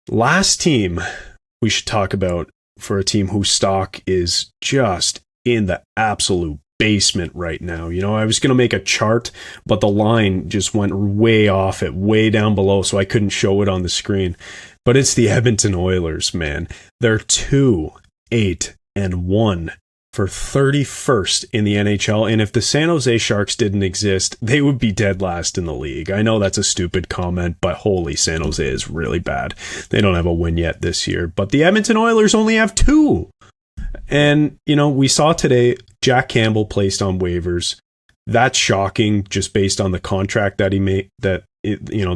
Last team we should talk about for a team whose stock is just in the absolute basement right now. I was going to make a chart, but the line just went way off it, way down below, so I couldn't show it on the screen. But it's the Edmonton Oilers, man. They're 2-8-1 for 31st in the NHL. And if the San Jose Sharks didn't exist, they would be dead last in the league. I know that's a stupid comment, but holy, San Jose is really bad. They don't have a win yet this year. But the Edmonton Oilers only have 2. And, we saw today Jack Campbell placed on waivers. That's shocking just based on the contract that he made, the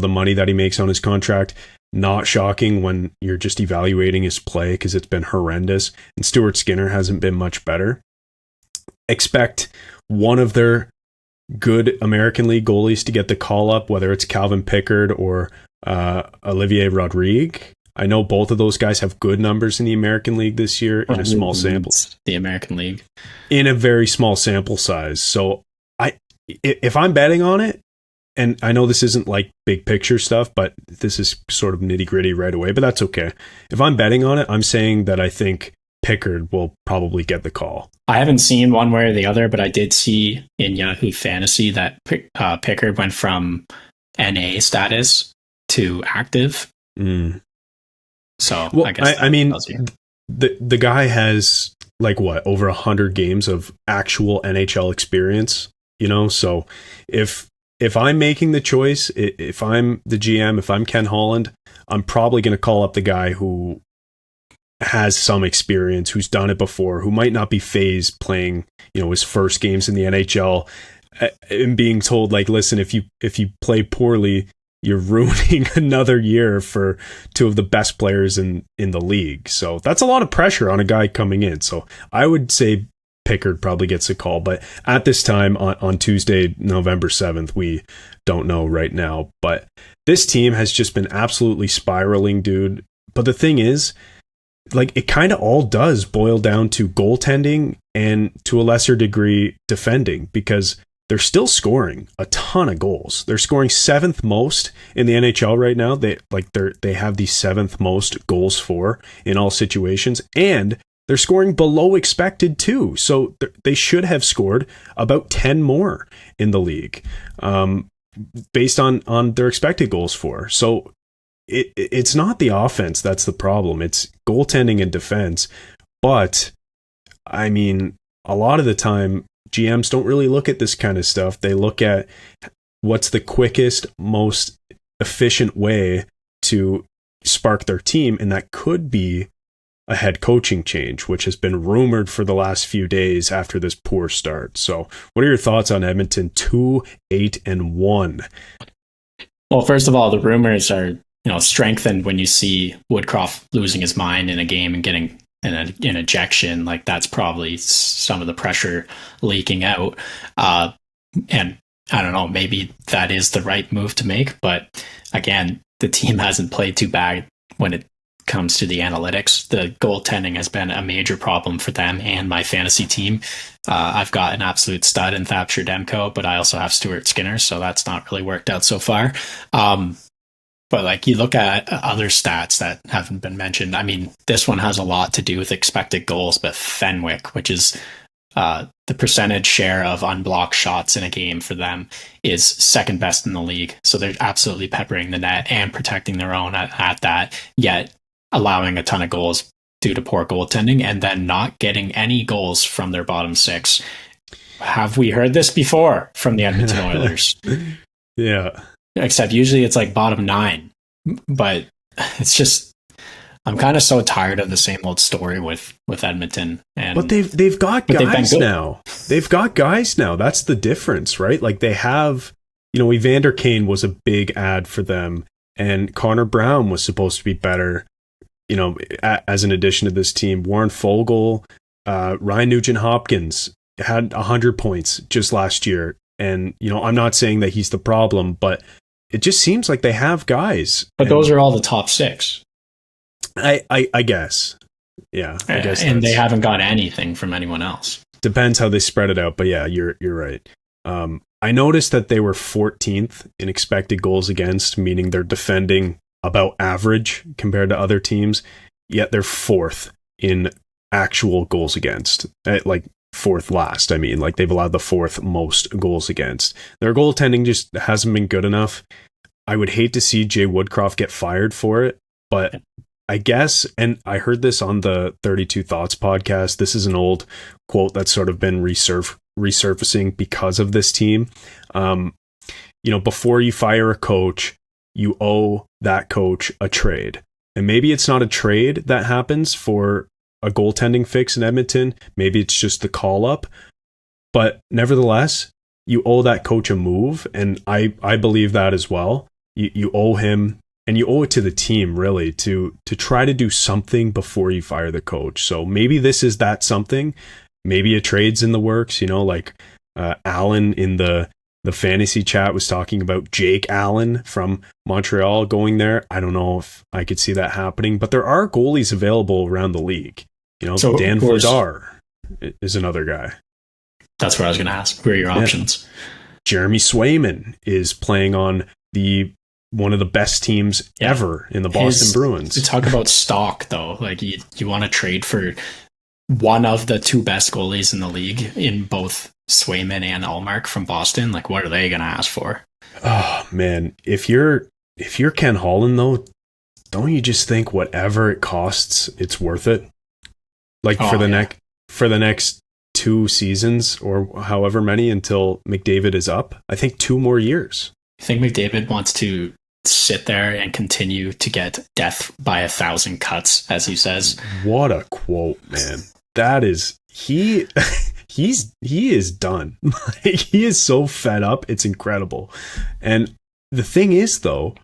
money that he makes on his contract. Not shocking when you're just evaluating his play because it's been horrendous. And Stuart Skinner hasn't been much better. Expect one of their good American League goalies to get the call up, whether it's Calvin Pickard or Olivier Rodrigue. I know both of those guys have good numbers in the American League this year in a small sample. The American League. In a very small sample size. So if I'm betting on it, and I know this isn't like big picture stuff, but this is sort of nitty gritty right away, but that's okay. If I'm betting on it, I'm saying that I think Pickard will probably get the call. I haven't seen one way or the other, but I did see in Yahoo Fantasy that Pickard went from NA status to active. So well, I guess the guy has over 100 games of actual NHL experience, so if I'm making the choice, if I'm the GM, if I'm Ken Holland, I'm probably going to call up the guy who has some experience, who's done it before, who might not be phased playing, his first games in the NHL and being told listen, if you play poorly, you're ruining another year for 2 of the best players in the league. So that's a lot of pressure on a guy coming in. So I would say Pickard probably gets a call, but at this time on Tuesday, November 7th, we don't know right now. But this team has just been absolutely spiraling, dude. But the thing is, it kind of all does boil down to goaltending and to a lesser degree defending, because they're still scoring a ton of goals. They're scoring 7th most in the NHL right now. They have the 7th most goals for in all situations, and they're scoring below expected too. So they should have scored about 10 more in the league based on their expected goals for. So it's not the offense that's the problem. It's goaltending and defense. But, I mean, a lot of the time, GMs don't really look at this kind of stuff. They look at what's the quickest, most efficient way to spark their team, and that could be a head coaching change, which has been rumored for the last few days after this poor start. So what are your thoughts on Edmonton 2-8-1? Well, first of all, the rumors are, strengthened when you see Woodcroft losing his mind in a game and getting an ejection. That's probably some of the pressure leaking out. And I don't know, maybe that is the right move to make. But again, the team hasn't played too bad when it comes to the analytics. The goaltending has been a major problem for them and my fantasy team. I've got an absolute stud in Thatcher Demko, but I also have Stuart Skinner, so that's not really worked out so far. But you look at other stats that haven't been mentioned. I mean, this one has a lot to do with expected goals, but Fenwick, which is the percentage share of unblocked shots in a game for them, is second best in the league. So they're absolutely peppering the net and protecting their own at that, yet allowing a ton of goals due to poor goaltending and then not getting any goals from their bottom 6. Have we heard this before from the Edmonton Oilers? Yeah. Except usually it's bottom 9. But it's just, I'm kind of so tired of the same old story with Edmonton. But they've got guys now. They've got guys now. That's the difference, right? They have, Evander Kane was a big ad for them, and Connor Brown was supposed to be better, as an addition to this team. Warren Fogle, Ryan Nugent-Hopkins had 100 points just last year. And, I'm not saying that he's the problem, but it just seems like they have guys. But those are all the top 6. I guess. Yeah. I guess. And they haven't got anything from anyone else. Depends how they spread it out. But yeah, you're right. I noticed that they were 14th in expected goals against, meaning they're defending about average compared to other teams, yet they're fourth in actual goals against. Like fourth last. I mean, like they've allowed the fourth most goals against. Their goaltending just hasn't been good enough. I would hate to see Jay Woodcroft get fired for it, but I guess, and I heard this on the 32 Thoughts podcast. This is an old quote that's sort of been resurfacing because of this team. Before you fire a coach, you owe that coach a trade. And maybe it's not a trade that happens for a goaltending fix in Edmonton. Maybe it's just the call up. But nevertheless, you owe that coach a move. And I believe that as well. You owe him, and you owe it to the team, really, to try to do something before you fire the coach. So maybe this is that something. Maybe a trade's in the works, like Alan in the fantasy chat was talking about Jake Allen from Montreal going there. I don't know if I could see that happening, but there are goalies available around the league. So Dan Vladar is another guy. That's what I was going to ask. Who are your options? Jeremy Swayman is playing on one of the best teams ever in the Boston Bruins. To talk about stock, though, like you want to trade for one of the two best goalies in the league in both Swayman and Ullmark from Boston. Like, what are they going to ask for? Oh man, if you're Ken Holland, though, don't you just think whatever it costs, it's worth it? Like for the next 2 seasons or however many until McDavid is up. I think 2 more years. I think McDavid wants to sit there and continue to get death by 1,000 cuts, as he says. What a quote, man. That is he is done. He is so fed up. It's incredible. And the thing is, though,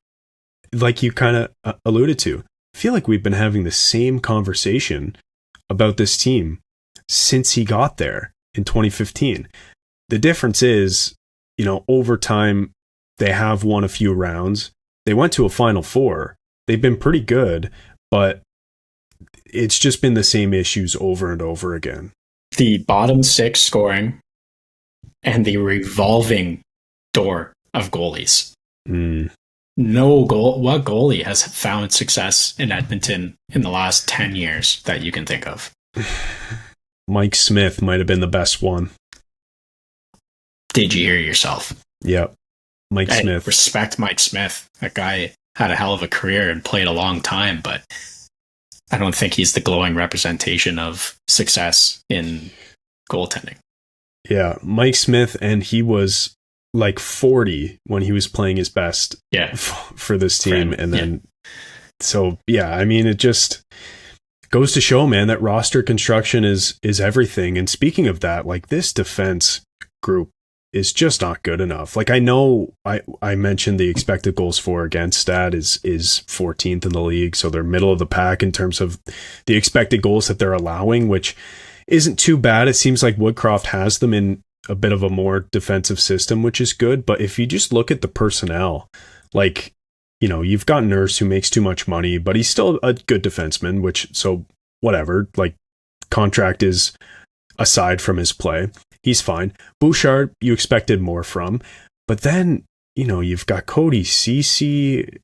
like you kind of alluded to, I feel like we've been having the same conversation about this team since he got there in 2015. The difference is, over time, they have won a few rounds. They went to a Final Four. They've been pretty good, but it's just been the same issues over and over again. The bottom 6 scoring and the revolving door of goalies. No goal. What goalie has found success in Edmonton in the last 10 years that you can think of? Mike Smith might have been the best one. Did you hear yourself? Yep. Mike Smith. Respect Mike Smith. That guy had a hell of a career and played a long time, but I don't think he's the glowing representation of success in goaltending. Yeah, Mike Smith, and he was like 40 when he was playing his best for this team. And then, I mean, it just goes to show, man, that roster construction is everything. And speaking of that, like this defense group is just not good enough. Like I know I mentioned the expected goals for against stat is 14th in the league. So they're middle of the pack in terms of the expected goals that they're allowing, which isn't too bad. It seems like Woodcroft has them in a bit of a more defensive system, which is good. But if you just look at the personnel, like, you've got Nurse who makes too much money, but he's still a good defenseman, so whatever, like contract is aside from his play. He's fine. Bouchard, you expected more from. But then, you've got Cody Ceci.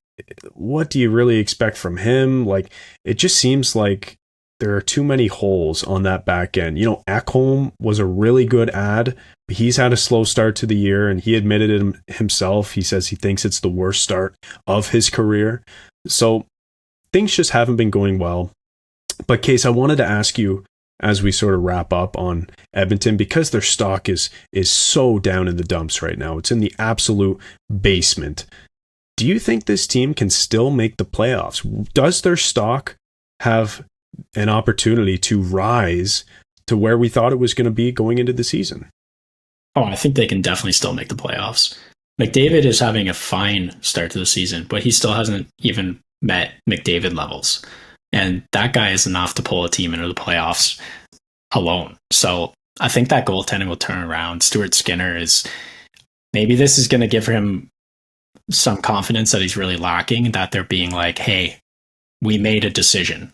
What do you really expect from him? Like, it just seems like there are too many holes on that back end. Ekholm was a really good ad, but he's had a slow start to the year, and he admitted it himself. He says he thinks it's the worst start of his career. So things just haven't been going well. But Case, I wanted to ask you, as we sort of wrap up on Edmonton, because their stock is so down in the dumps right now. It's in the absolute basement. Do you think this team can still make the playoffs? Does their stock have an opportunity to rise to where we thought it was going to be going into the season? Oh, I think they can definitely still make the playoffs. McDavid is having a fine start to the season, but he still hasn't even met McDavid levels. And that guy is enough to pull a team into the playoffs alone. So I think that goaltending will turn around. Stuart Skinner maybe this is going to give him some confidence that he's really lacking, that they're being like, hey, we made a decision.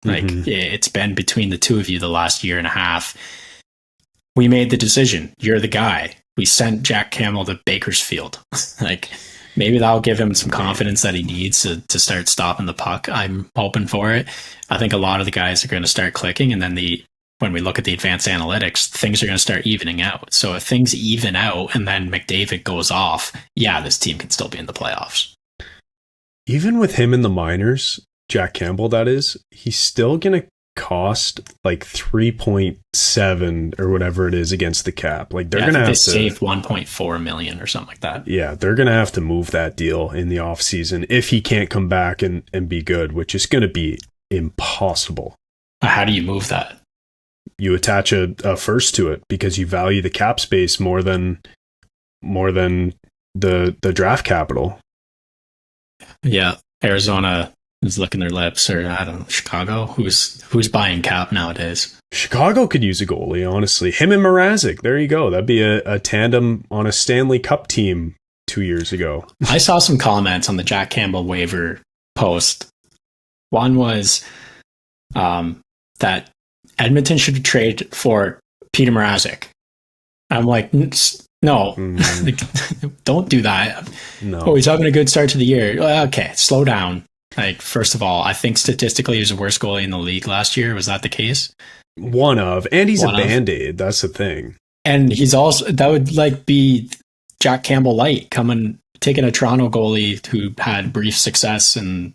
Like, it's been between the two of you the last year and a half. We made the decision. You're the guy. We sent Jack Campbell to Bakersfield. Like, maybe that'll give him some confidence that he needs to start stopping the puck. I'm hoping for it. I think a lot of the guys are going to start clicking, and then when we look at the advanced analytics, things are going to start evening out. So if things even out and then McDavid goes off, yeah, this team can still be in the playoffs. Even with him in the minors, Jack Campbell, that is, he's still going to cost like 3.7 or whatever it is against the cap. Like they're going to have to save 1.4 million or something like that. Yeah, they're going to have to move that deal in the offseason if he can't come back and be good, which is going to be impossible. How do you move that? You attach a first to it because you value the cap space more than the draft capital. Yeah, Arizona is licking their lips, or I don't know, Chicago. Who's buying cap nowadays? Chicago could use a goalie, honestly. Him and Mrazek. There you go. That'd be a tandem on a Stanley Cup team 2 years ago. I saw some comments on the Jack Campbell waiver post. One was that Edmonton should trade for Peter Mrazek. I'm like, no, don't do that. No. Oh, he's having a good start to the year. Okay, slow down. Like, first of all, I think statistically he was the worst goalie in the league last year. Was that the case? And he's a Band-Aid. That's the thing. And he's also, that would like be Jack Campbell light taking a Toronto goalie who had brief success and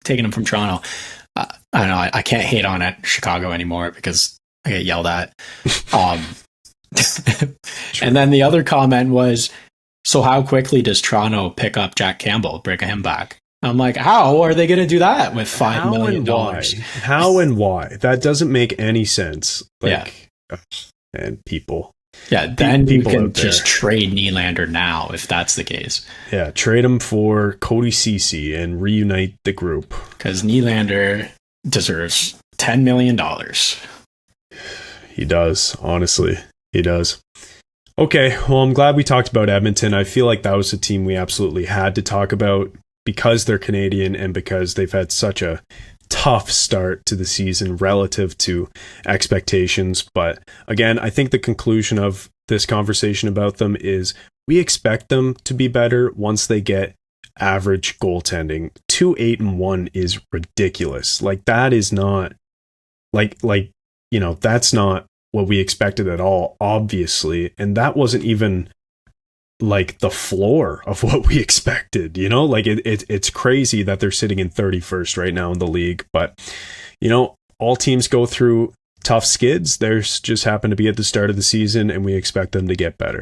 taking him from Toronto. I don't know. I can't hate on it Chicago anymore because I get yelled at. And then the other comment was, so how quickly does Toronto pick up Jack Campbell, bring him back? I'm like, how are they going to do that with $5 million? How and why? That doesn't make any sense. And people. Yeah, then you can just trade Nylander now if that's the case. Yeah, trade him for Cody Ceci and reunite the group. Because Nylander deserves $10 million. He does, honestly. He does. Okay, well, I'm glad we talked about Edmonton. I feel like that was a team we absolutely had to talk about because they're Canadian and because they've had such a tough start to the season relative to expectations. But again, I think the conclusion of this conversation about them is we expect them to be better once they get average goaltending. 2-8-1 is ridiculous. Like that is not that's not what we expected at all, obviously. And that wasn't even like the floor of what we expected, like it's crazy that they're sitting in 31st right now in the league. But, all teams go through tough skids. Theirs just happen to be at the start of the season and we expect them to get better.